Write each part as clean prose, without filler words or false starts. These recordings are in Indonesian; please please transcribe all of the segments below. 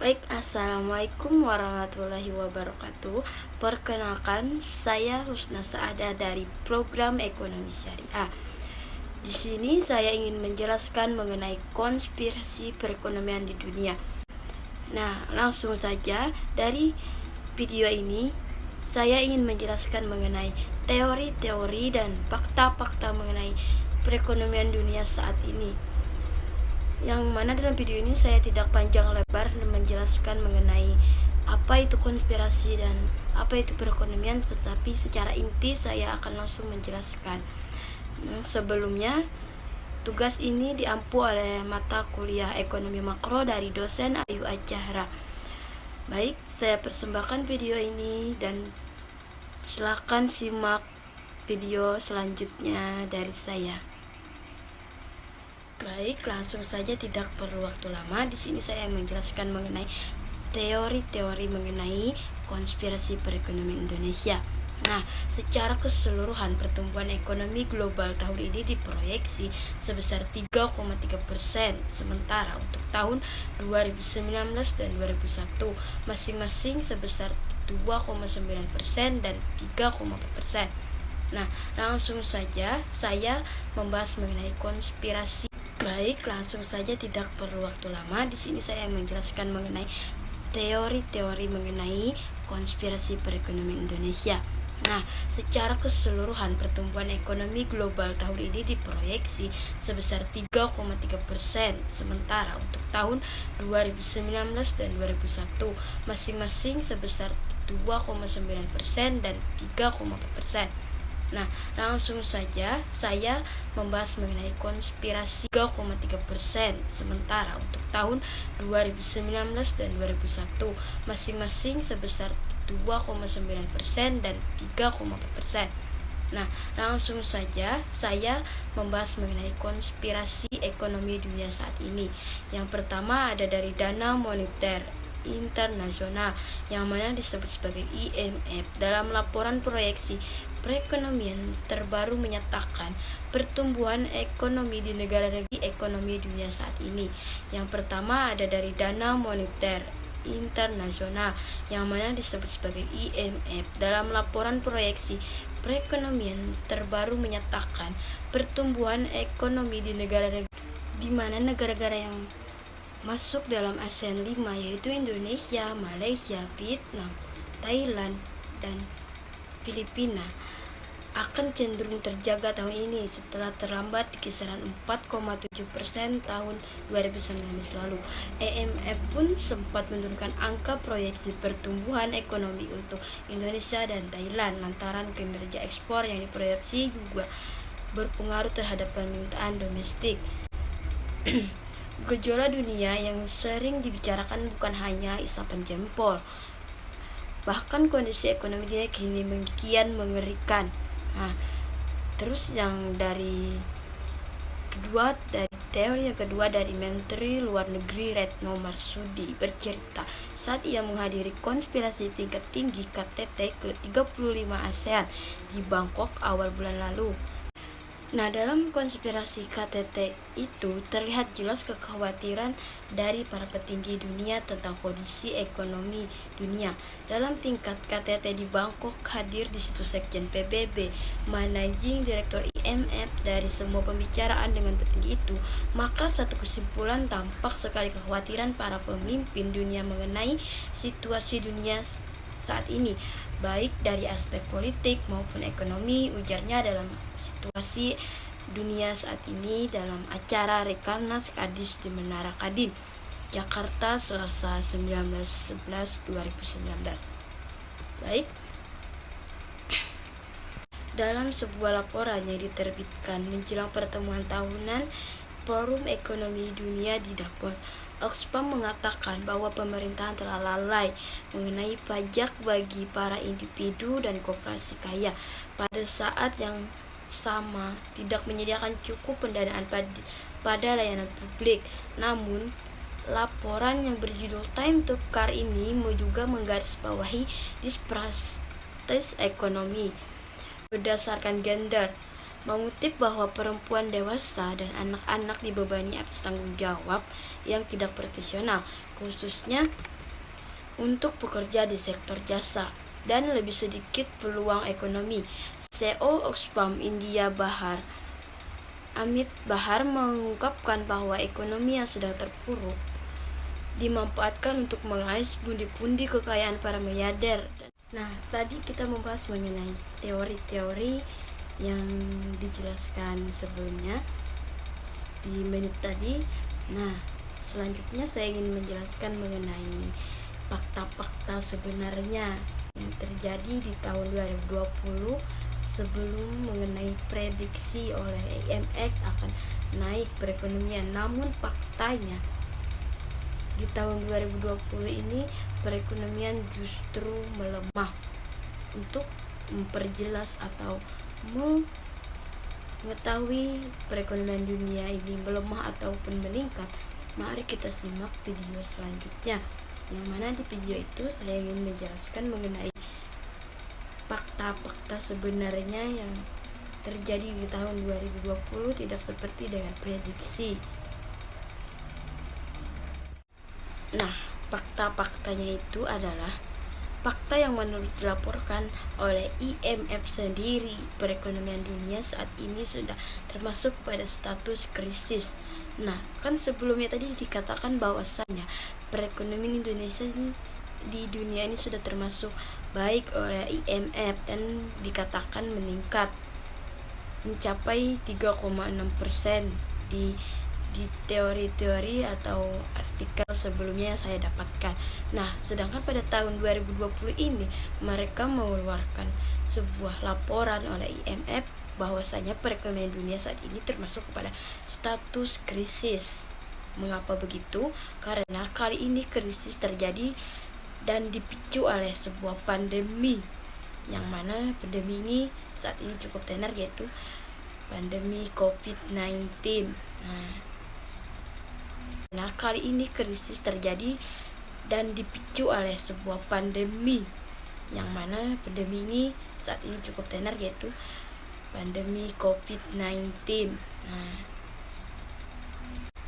Baik, assalamualaikum warahmatullahi wabarakatuh. Perkenalkan, saya Husna Saada dari Program Ekonomi Syariah. Di sini saya ingin menjelaskan mengenai konspirasi perekonomian di dunia. Nah, langsung saja dari video ini saya ingin menjelaskan mengenai teori-teori dan fakta-fakta mengenai perekonomian dunia saat ini. Yang mana dalam video ini saya tidak panjang lebar menjelaskan mengenai apa itu konspirasi dan apa itu perekonomian, tetapi secara inti saya akan langsung menjelaskan. Sebelumnya, tugas ini diampu oleh mata kuliah ekonomi makro dari dosen Ayu Azzahra. Baik, saya persembahkan video ini dan silakan simak video selanjutnya dari saya. Baik, langsung saja, tidak perlu waktu lama. Di sini saya menjelaskan mengenai teori-teori mengenai konspirasi perekonomian Indonesia. Nah, secara keseluruhan pertumbuhan ekonomi global tahun ini diproyeksi sebesar 3,3%, sementara untuk tahun 2019 dan 2001 masing-masing sebesar 2,9% dan 3,4%. Nah, langsung saja saya membahas mengenai konspirasi. Baik, langsung saja, tidak perlu waktu lama. Di sini saya menjelaskan mengenai teori-teori mengenai konspirasi perekonomian Indonesia. Nah, secara keseluruhan pertumbuhan ekonomi global tahun ini diproyeksi sebesar 3,3%, sementara untuk tahun 2019 dan 2001 masing-masing sebesar 2,9% dan 3,4%. Nah, langsung saja saya membahas mengenai konspirasi 3,3%, sementara untuk tahun 2019 dan 2001 masing-masing sebesar 2,9% dan 3,4%. Nah, langsung saja saya membahas mengenai konspirasi ekonomi dunia saat ini. Yang pertama ada dari Dana Moneter Internasional, yang mana disebut sebagai IMF. Dalam laporan proyeksi perekonomian terbaru menyatakan pertumbuhan ekonomi di negara-negara ekonomi dunia saat ini. Yang pertama ada dari Dana Moneter Internasional, yang mana disebut sebagai IMF. Dalam laporan proyeksi perekonomian terbaru menyatakan pertumbuhan ekonomi di negara-negara, di mana negara-negara yang masuk dalam ASEAN 5 yaitu Indonesia, Malaysia, Vietnam, Thailand, dan Filipina akan cenderung terjaga tahun ini setelah terlambat di kisaran 4,7% tahun 2019 lalu. IMF pun sempat menurunkan angka proyeksi pertumbuhan ekonomi untuk Indonesia dan Thailand lantaran kinerja ekspor yang diproyeksi juga berpengaruh terhadap permintaan domestik. Gejolak dunia yang sering dibicarakan bukan hanya isapan jempol, bahkan kondisi ekonomi dunia kini kian mengerikan. Nah, terus yang dari teori yang kedua dari Menteri Luar Negeri Retno Marsudi bercerita saat ia menghadiri konspirasi tingkat tinggi KTT ke-35 ASEAN di Bangkok awal bulan lalu. Nah, dalam konspirasi KTT itu terlihat jelas kekhawatiran dari para petinggi dunia tentang kondisi ekonomi dunia. Dalam tingkat KTT di Bangkok hadir di situ Sekjen PBB, Managing Direktur IMF. Dari semua pembicaraan dengan petinggi itu, maka satu kesimpulan tampak sekali kekhawatiran para pemimpin dunia mengenai situasi dunia saat ini, baik dari aspek politik maupun ekonomi, ujarnya dalam situasi dunia saat ini dalam acara Rekalnas Kadis di Menara Kadin, Jakarta, Selasa 19/11/2019. Baik, dalam sebuah laporan yang diterbitkan menjelang pertemuan tahunan Forum Ekonomi Dunia di Davos, Oxfam mengatakan bahwa pemerintahan telah lalai mengenai pajak bagi para individu dan koperasi kaya. Pada saat yang sama, tidak menyediakan cukup pendanaan pada layanan publik. Namun, laporan yang berjudul Time to Car ini juga menggarisbawahi disparitas ekonomi berdasarkan gender, mengutip bahwa perempuan dewasa dan anak-anak dibebani atas tanggung jawab yang tidak profesional, khususnya untuk pekerja di sektor jasa dan lebih sedikit peluang ekonomi. CEO Oxfam India Amit Bahar mengungkapkan bahwa ekonomi yang sedang terpuruk dimanfaatkan untuk mengais pundi-pundi kekayaan para miliarder. Nah, tadi kita membahas mengenai teori-teori yang dijelaskan sebelumnya di menit tadi. Nah, selanjutnya saya ingin menjelaskan mengenai fakta-fakta sebenarnya yang terjadi di tahun 2020 sebelum mengenai prediksi oleh IMF akan naik perekonomian. Namun faktanya di tahun 2020 ini perekonomian justru melemah. Untuk memperjelas atau mengetahui perekonomian dunia ini melemah ataupun meningkat, mari kita simak video selanjutnya, yang mana di video itu saya ingin menjelaskan mengenai fakta-fakta sebenarnya yang terjadi di tahun 2020 tidak seperti dengan prediksi. Nah, fakta-faktanya itu adalah fakta yang menurut dilaporkan oleh IMF sendiri, perekonomian dunia saat ini sudah termasuk pada status krisis. Nah, kan sebelumnya tadi dikatakan bahwasannya perekonomian Indonesia di dunia ini sudah termasuk baik oleh IMF dan dikatakan meningkat mencapai 3,6% di teori-teori atau artikel sebelumnya yang saya dapatkan. Nah, sedangkan pada tahun 2020 ini mereka mengeluarkan sebuah laporan oleh IMF bahwasanya perekonomian dunia saat ini termasuk pada status krisis. Mengapa begitu? Karena kali ini krisis terjadi dan dipicu oleh sebuah pandemi, yang mana pandemi ini saat ini cukup tenar, yaitu pandemi COVID-19. Nah, kali ini krisis terjadi dan dipicu oleh sebuah pandemi, yang mana pandemi ini saat ini cukup tenar, yaitu pandemi COVID-19.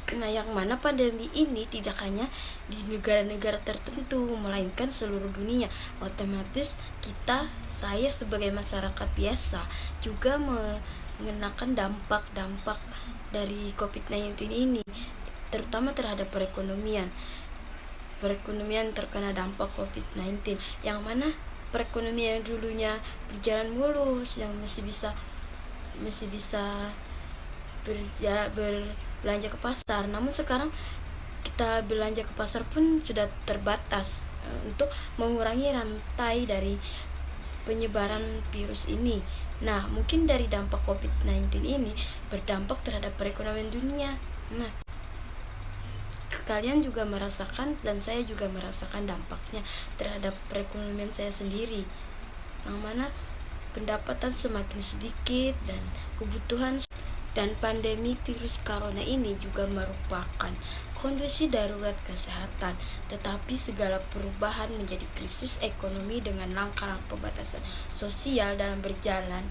Nah, yang mana pandemi ini tidak hanya di negara-negara tertentu, melainkan seluruh dunia. Otomatis saya sebagai masyarakat biasa juga mengenakan dampak-dampak dari COVID-19 ini, terutama terhadap perekonomian. Perekonomian terkena dampak COVID-19, yang mana perekonomian yang dulunya berjalan mulus, yang masih bisa berbelanja ke pasar, namun sekarang kita belanja ke pasar pun sudah terbatas untuk mengurangi rantai dari penyebaran virus ini. Nah, mungkin dari dampak COVID-19 ini berdampak terhadap perekonomian dunia. Nah, kalian juga merasakan dan saya juga merasakan dampaknya terhadap perekonomian saya sendiri, yang mana pendapatan semakin sedikit dan kebutuhan. Dan pandemi virus corona ini juga merupakan kondisi darurat kesehatan, tetapi segala perubahan menjadi krisis ekonomi dengan langkah-langkah pembatasan sosial dalam berjalan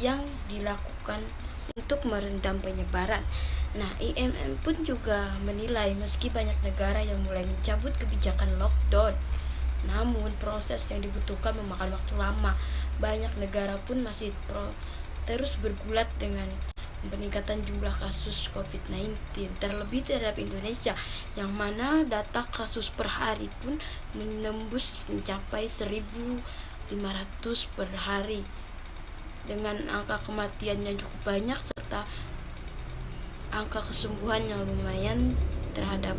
yang dilakukan untuk meredam penyebaran. Nah, IMF pun juga menilai meski banyak negara yang mulai mencabut kebijakan lockdown, namun proses yang dibutuhkan memakan waktu lama. Banyak negara pun masih terus bergulat dengan peningkatan jumlah kasus COVID-19, terlebih terhadap Indonesia, yang mana data kasus per hari pun menembus mencapai 1.500 per hari, dengan angka kematian yang cukup banyak serta angka kesembuhan yang lumayan terhadap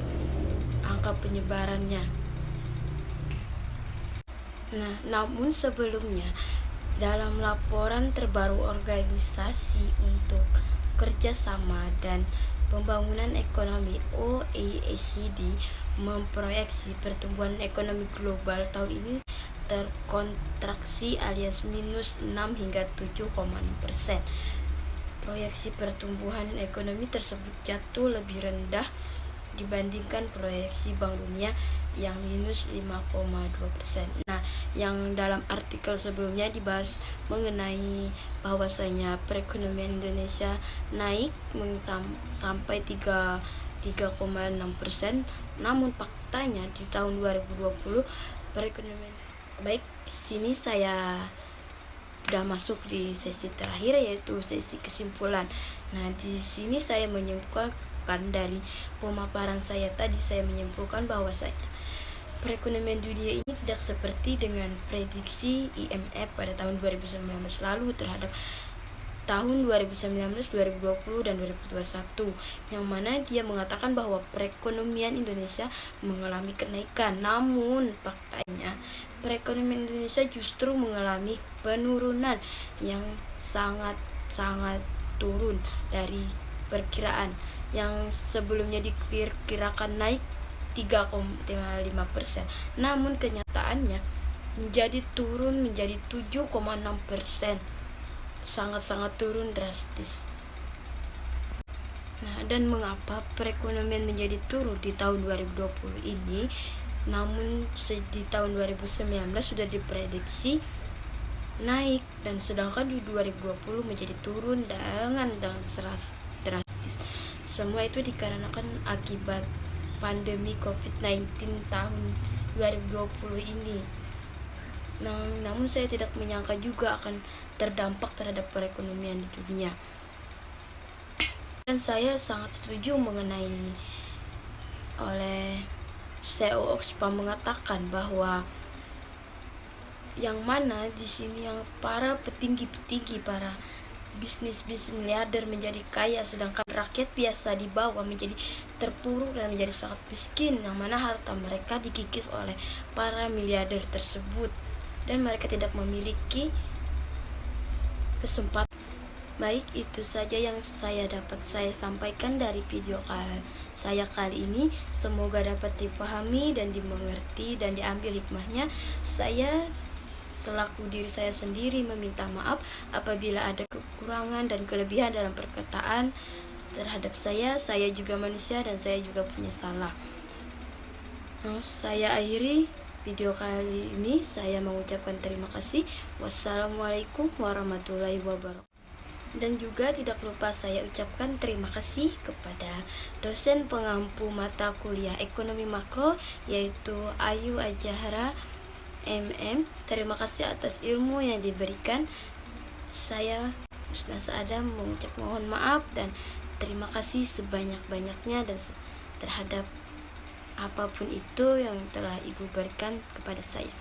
angka penyebarannya. Nah, namun sebelumnya, dalam laporan terbaru Organisasi untuk Kerjasama dan Pembangunan Ekonomi OECD memproyeksi pertumbuhan ekonomi global tahun ini terkontraksi alias minus 6 hingga 7,6%. Proyeksi pertumbuhan ekonomi tersebut jatuh lebih rendah dibandingkan proyeksi Bank Dunia yang minus 5,2%. Nah, yang dalam artikel sebelumnya dibahas mengenai bahwasanya perekonomian Indonesia naik sampai 3 3,6%. Namun faktanya di tahun 2020 perekonomian baik. Di sini saya sudah masuk di sesi terakhir, yaitu sesi kesimpulan. Nah, di sini saya menyimpulkan dari pemaparan saya tadi, saya menyimpulkan bahwasanya perekonomian dunia ini tidak seperti dengan prediksi IMF pada tahun 2019 lalu terhadap tahun 2019, 2020, dan 2021, yang mana dia mengatakan bahwa perekonomian Indonesia mengalami kenaikan. Namun faktanya perekonomian Indonesia justru mengalami penurunan yang sangat turun dari perkiraan yang sebelumnya diperkirakan naik 3,5%. Namun kenyataannya menjadi turun menjadi 7,6%. Sangat turun drastis. Nah, dan mengapa perekonomian menjadi turun di tahun 2020 ini? Namun di tahun 2019 sudah diprediksi naik, dan sedangkan di 2020 menjadi turun dengan drastis. Semua itu dikarenakan akibat pandemi COVID-19 tahun 2020 ini. Namun saya tidak menyangka juga akan terdampak terhadap perekonomian di dunia. Dan saya sangat setuju mengenai oleh CEO Oxfam mengatakan bahwa yang mana di sini yang para petinggi, para bisnis miliarder menjadi kaya, sedangkan rakyat biasa di bawah menjadi terpuruk dan menjadi sangat miskin, yang mana harta mereka dikikis oleh para miliarder tersebut dan mereka tidak memiliki kesempatan. Baik, itu saja yang saya sampaikan dari video saya kali ini. Semoga dapat dipahami dan dimengerti dan diambil hikmahnya. Saya selaku diri saya sendiri meminta maaf apabila ada kekurangan dan kelebihan dalam perkataan terhadap saya. Saya juga manusia dan saya juga punya salah. Saya akhiri video kali ini. Saya mengucapkan terima kasih. Wassalamualaikum warahmatullahi wabarakatuh. Dan juga tidak lupa saya ucapkan terima kasih kepada dosen pengampu mata kuliah ekonomi makro, yaitu Ayu Azahra MM. Terima kasih atas ilmu yang diberikan. Saya Husna Saada mengucap mohon maaf dan terima kasih sebanyak-banyaknya dan terhadap apapun itu yang telah Ibu berikan kepada saya.